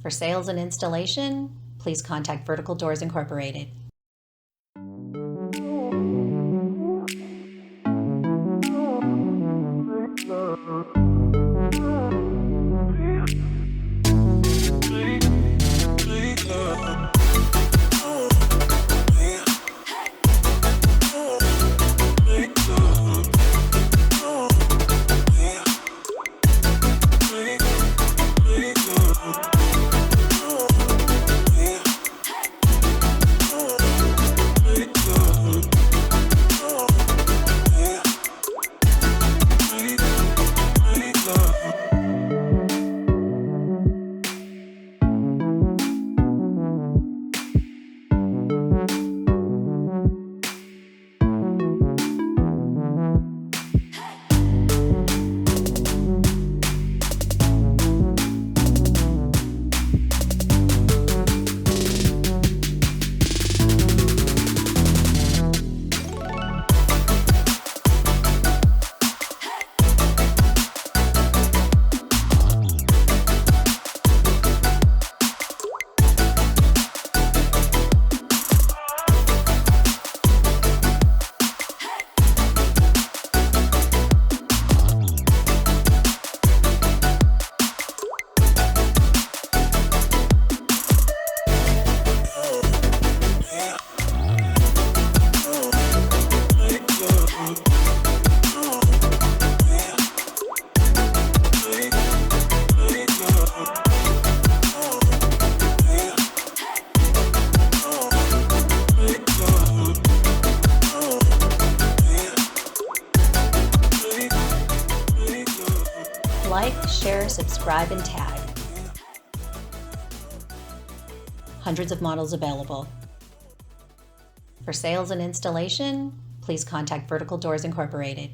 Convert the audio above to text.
For sales and installation, please contact Vertical Doors Incorporated. Like, share, subscribe, and tag. Hundreds of models available. For sales and installation, please contact Vertical Doors Incorporated.